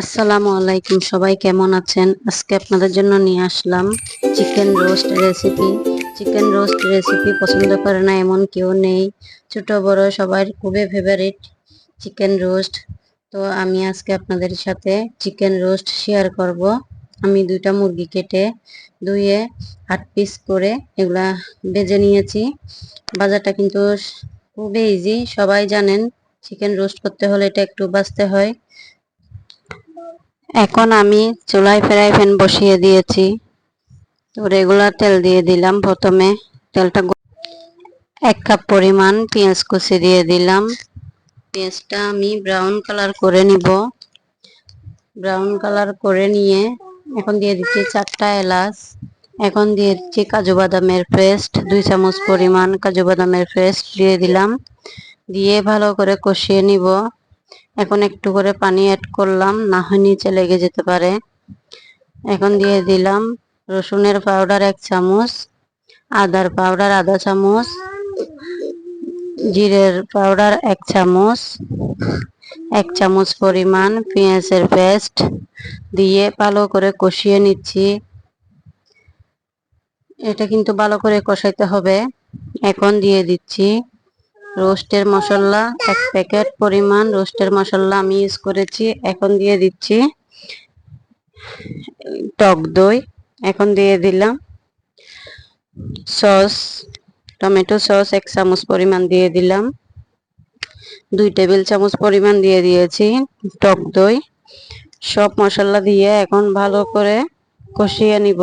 আসসালামু আলাইকুম, সবাই কেমন আছেন? আজকে আপনাদের জন্য নিয়ে আসলাম chicken roast recipe. Chicken roast recipe পছন্দ করে না এমন কেউ নেই, ছোট বড় সবার খুবই ফেভারিট চিকেন রোস্ট। তো আমি আজকে আপনাদের সাথে চিকেন রোস্ট শেয়ার করব। আমি দুইটা মুরগি কেটে ধুয়ে 8 পিস করে এগুলা ভেজে নিয়েছি। ভাজাটা কিন্তু খুবই ইজি, সবাই জানেন চিকেন রোস্ট করতে হলে এটা একটু বাছতে হয়। এখন আমি চুলায় ফ্রাই প্যান বসিয়ে দিয়েছি। তো রেগুলার তেল দিয়ে দিলাম। প্রথমে তেলটা 1 কাপ পরিমাণ পেঁয়াজ কুচি দিয়ে দিলাম। পেঁয়াজটা আমি ব্রাউন কালার করে নিব। ব্রাউন কালার করে নিয়ে এখন দিয়ে দিচ্ছি 4টা এলাচ। এখন দিয়ে দিচ্ছি কাজু বাদামের পেস্ট, 2 চামচ পরিমাণ কাজু বাদামের পেস্ট দিয়ে দিলাম। দিয়ে ভালো করে কষিয়ে নিব। এখন একটু করে পানি অ্যাড করলাম, না হয় নিচে লেগে যেতে পারে। এখন দিয়ে দিলাম রসুনের পাউডার 1 চামচ, আদার পাউডার আধা চামচ, জিরের পাউডার 1 চামচ, 1 চামচ পরিমাণ পেঁয়াজের পেস্ট দিয়ে ভালো করে কষিয়ে নিচ্ছি। এটা কিন্তু ভালো করে কষাইতে হবে। এখন দিয়ে দিচ্ছি রোস্টের মশলা, 1 প্যাকেট পরিমাণ রোস্টের মশলা আমি ইউজ করেছি। এখন দিয়ে দিচ্ছি টক দই। এখন দিয়ে দিলাম সস, টমেটো সস 1 চামচ পরিমাণ দিয়ে দিলাম। 2 টেবিল চামচ পরিমাণ দিয়ে দিয়েছি টক দই। সব মশলা দিয়ে এখন ভালো করে কষিয়ে নিব।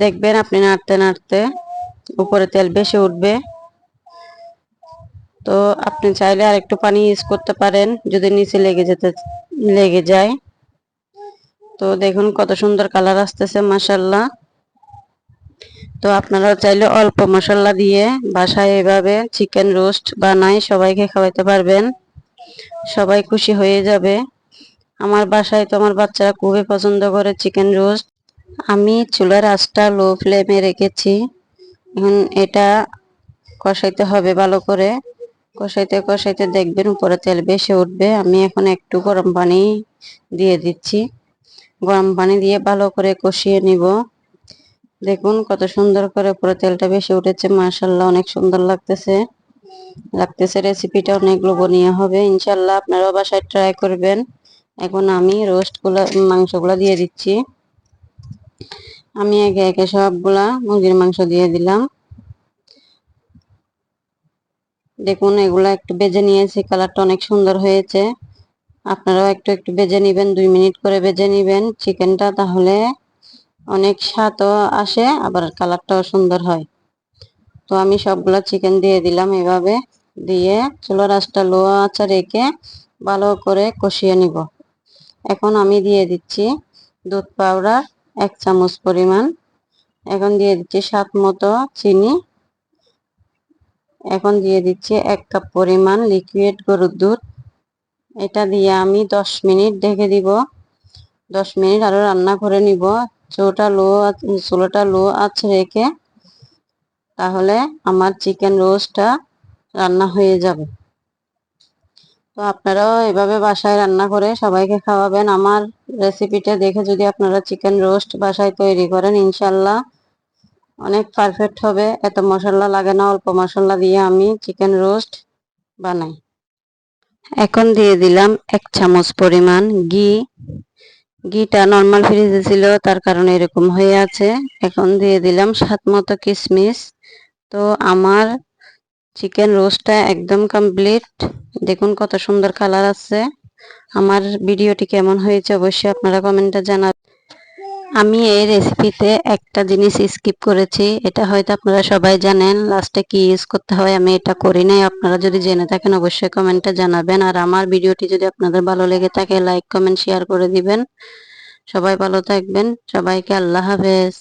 দেখবেন আপনি নাড়তে নাড়তে উপরে তেল বেশি উঠবে। তো আপনি চাইলে আর একটু পানি ইউজ করতে পারেন যদি নিচে লেগে যায়। তো দেখুন কত সুন্দর কালার আসতেছে, মাশাআল্লাহ। তো আপনারা চাইলে অল্প মশলা দিয়ে বাসায় এভাবে চিকেন রোস্ট বানায় সবাইকে খাওয়াতে পারবেন, সবাই খুশি হয়ে যাবে। আমার বাসায় তো আমার বাচ্চারা খুবই পছন্দ করে চিকেন রোস্ট। আমি চুলার আঁচটা লো ফ্লেমে রেখেছি। এখন এটা কষাইতে হবে ভালো করে। কষাইতে কষাইতে দেখবেন উপরে তেল বেশি উঠবে। আমি এখন একটু গরম পানি দিয়ে দিচ্ছি। গরম পানি দিয়ে ভালো করে কষিয়ে নিব। দেখুন কত সুন্দর করে পুরো তেলটা বেশি উঠেছে, মাশাআল্লাহ, অনেক সুন্দর লাগতেছে। রেসিপিটা অনেক লোভনীয় হবে, ইনশাআল্লাহ আপনারাও বাসায় ট্রাই করবেন। এখন আমি মাংসগুলা দিয়ে দিচ্ছি। আমি একে একে সবগুলা মুরগির মাংস দিয়ে দিলাম। দেখুন এগুলা একটু ভেজে নিয়েছি, কালারটা অনেক সুন্দর হয়েছে। আপনারাও একটু একটু ভেজে নেবেন, 2 মিনিট করে ভেজে নেবেন চিকেনটা, তাহলে অনেক স্বাদও আসে আবার কালারটাও সুন্দর হয়। তো আমি সবগুলা চিকেন দিয়ে দিলাম। এভাবে দিয়ে চুলার আঁচটা লো আঁচে রেখে ভালো করে কষিয়ে নিব। এখন আমি দিয়ে দিচ্ছি দুধ পাউডার 1 চামচ পরিমাণ। এখন দিয়ে দিচ্ছি স্বাদ মতো চিনি। এখন দিয়ে দিচ্ছি 1 কাপ পরিমাণ লিকুইড গরুর দুধ। এটা দিয়ে আমি 10 মিনিট ঢেকে দিব। 10 মিনিট আরো রান্না করে নিব চুলাটা লো আঁচে রেখে, তাহলে আমার চিকেন রোস্টটা রান্না হয়ে যাবে। তো আপনারাও এভাবে বাসায় রান্না করে সবাইকে খাওয়াবেন। আমার রেসিপিটা দেখে যদি আপনারা চিকেন রোস্ট বাসায় তৈরি করেন, ইনশাল্লাহ অনেক পারফেক্ট হবে। এত মশলা লাগে না, অল্প মশলা দিয়ে আমি চিকেন রোস্ট বানাই। এখন দিয়ে দিলাম 1 চামচ পরিমাণ ঘি। ঘিটা নর্মাল ফ্রিজে ছিল, তার কারণে এরকম হয়ে আছে। এখন দিয়ে দিলাম স্বাদ মতো কিশমিশ। তো আমার চিকেন রোস্টটা একদম কমপ্লিট। দেখুন কত সুন্দর কালার আছে। আমার ভিডিওটি কেমন হয়েছে অবশ্যই আপনারা কমেন্টে জানাবেন। আমি এই রেসিপিতে একটা জিনিস স্কিপ করেছি, এটা হয়তো আপনারা সবাই জানেন, লাস্টে কি ইউজ করতে হয় আমি এটা করি নাই। আপনারা যদি জেনে থাকেন অবশ্যই কমেন্টে জানাবেন। আর আমার ভিডিওটি যদি আপনাদের ভালো লেগে থাকে লাইক কমেন্ট শেয়ার করে দিবেন। সবাই ভালো থাকবেন, সবাইকে আল্লাহ হাফেজ।